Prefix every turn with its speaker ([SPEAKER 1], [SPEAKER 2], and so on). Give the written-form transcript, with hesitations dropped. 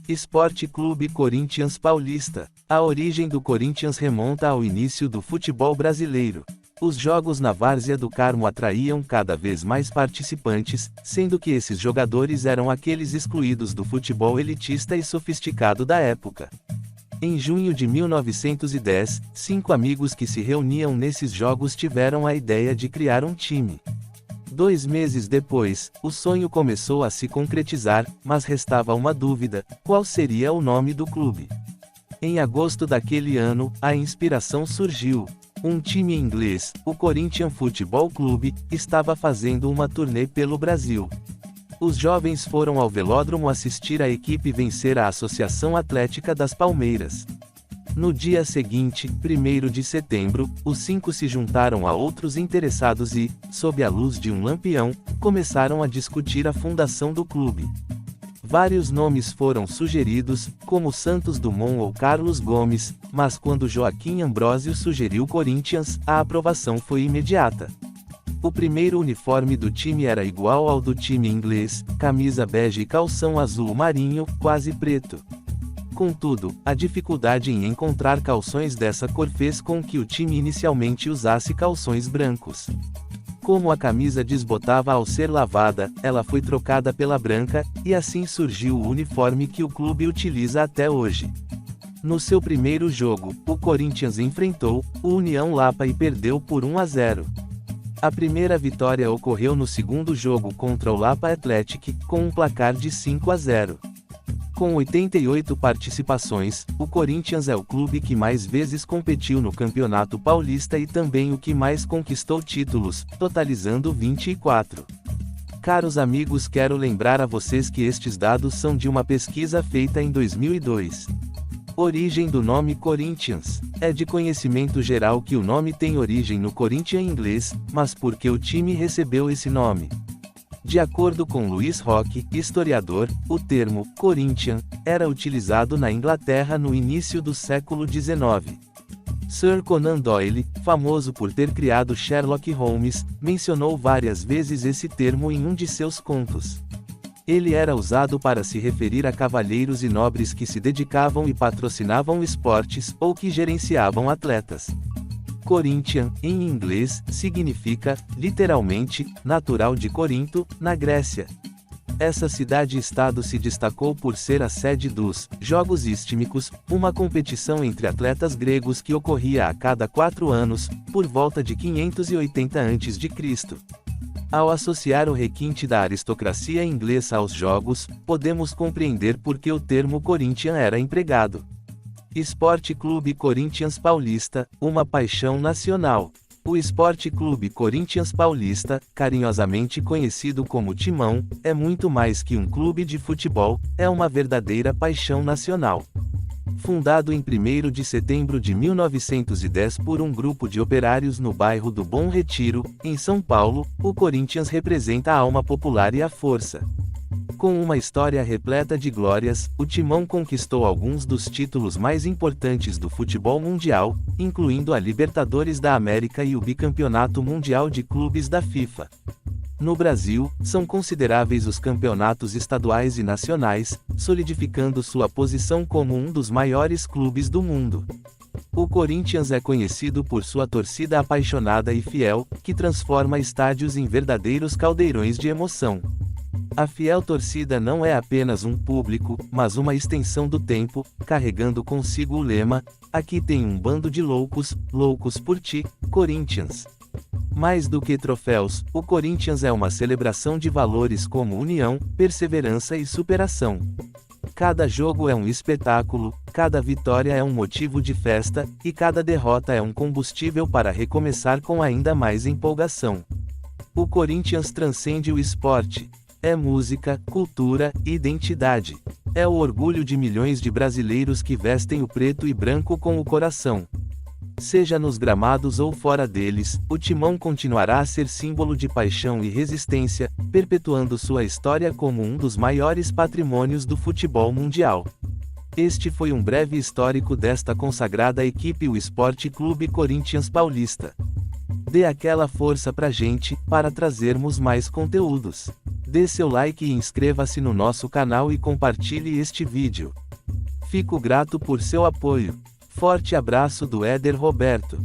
[SPEAKER 1] Esporte Clube Corinthians Paulista. A origem do Corinthians remonta ao início do futebol brasileiro. Os jogos na Várzea do Carmo atraíam cada vez mais participantes, sendo que esses jogadores eram aqueles excluídos do futebol elitista e sofisticado da época. Em junho de 1910, 5 amigos que se reuniam nesses jogos tiveram a ideia de criar um time. 2 meses depois, o sonho começou a se concretizar, mas restava uma dúvida: qual seria o nome do clube? Em agosto daquele ano, a inspiração surgiu. Um time inglês, o Corinthians Football Club, estava fazendo uma turnê pelo Brasil. Os jovens foram ao velódromo assistir a equipe vencer a Associação Atlética das Palmeiras. No dia seguinte, 1º de setembro, os 5 se juntaram a outros interessados e, sob a luz de um lampião, começaram a discutir a fundação do clube. Vários nomes foram sugeridos, como Santos Dumont ou Carlos Gomes, mas quando Joaquim Ambrosio sugeriu Corinthians, a aprovação foi imediata. O primeiro uniforme do time era igual ao do time inglês, camisa bege e calção azul marinho, quase preto. Contudo, a dificuldade em encontrar calções dessa cor fez com que o time inicialmente usasse calções brancos. Como a camisa desbotava ao ser lavada, ela foi trocada pela branca, e assim surgiu o uniforme que o clube utiliza até hoje. No seu primeiro jogo, o Corinthians enfrentou o União Lapa e perdeu por 1-0. A primeira vitória ocorreu no segundo jogo contra o Lapa Athletic, com um placar de 5-0. Com 88 participações, o Corinthians é o clube que mais vezes competiu no Campeonato Paulista e também o que mais conquistou títulos, totalizando 24. Caros amigos, quero lembrar a vocês que estes dados são de uma pesquisa feita em 2002. Origem do nome Corinthians. É de conhecimento geral que o nome tem origem no Corinthians inglês, mas por que o time recebeu esse nome? De acordo com Louis Roque, historiador, o termo Corinthians era utilizado na Inglaterra no início do século XIX. Sir Conan Doyle, famoso por ter criado Sherlock Holmes, mencionou várias vezes esse termo em um de seus contos. Ele era usado para se referir a cavalheiros e nobres que se dedicavam e patrocinavam esportes, ou que gerenciavam atletas. Corinthians, em inglês, significa, literalmente, natural de Corinto, na Grécia. Essa cidade-estado se destacou por ser a sede dos Jogos Istmicos, uma competição entre atletas gregos que ocorria a cada 4 anos, por volta de 580 a.C. Ao associar o requinte da aristocracia inglesa aos jogos, podemos compreender por que o termo Corinthians era empregado. Esporte Clube Corinthians Paulista, uma paixão nacional. O Esporte Clube Corinthians Paulista, carinhosamente conhecido como Timão, é muito mais que um clube de futebol, é uma verdadeira paixão nacional. Fundado em 1º de setembro de 1910 por um grupo de operários no bairro do Bom Retiro, em São Paulo, o Corinthians representa a alma popular e a força. Com uma história repleta de glórias, o Timão conquistou alguns dos títulos mais importantes do futebol mundial, incluindo a Libertadores da América e o Bicampeonato Mundial de Clubes da FIFA. No Brasil, são consideráveis os campeonatos estaduais e nacionais, solidificando sua posição como um dos maiores clubes do mundo. O Corinthians é conhecido por sua torcida apaixonada e fiel, que transforma estádios em verdadeiros caldeirões de emoção. A fiel torcida não é apenas um público, mas uma extensão do tempo, carregando consigo o lema: aqui tem um bando de loucos, loucos por ti, Corinthians. Mais do que troféus, o Corinthians é uma celebração de valores como união, perseverança e superação. Cada jogo é um espetáculo, cada vitória é um motivo de festa, e cada derrota é um combustível para recomeçar com ainda mais empolgação. O Corinthians transcende o esporte. É música, cultura e identidade. É o orgulho de milhões de brasileiros que vestem o preto e branco com o coração. Seja nos gramados ou fora deles, o Timão continuará a ser símbolo de paixão e resistência, perpetuando sua história como um dos maiores patrimônios do futebol mundial. Este foi um breve histórico desta consagrada equipe, o Esporte Clube Corinthians Paulista. Dê aquela força pra gente, para trazermos mais conteúdos. Dê seu like e inscreva-se no nosso canal e compartilhe este vídeo. Fico grato por seu apoio. Forte abraço do Éder Roberto.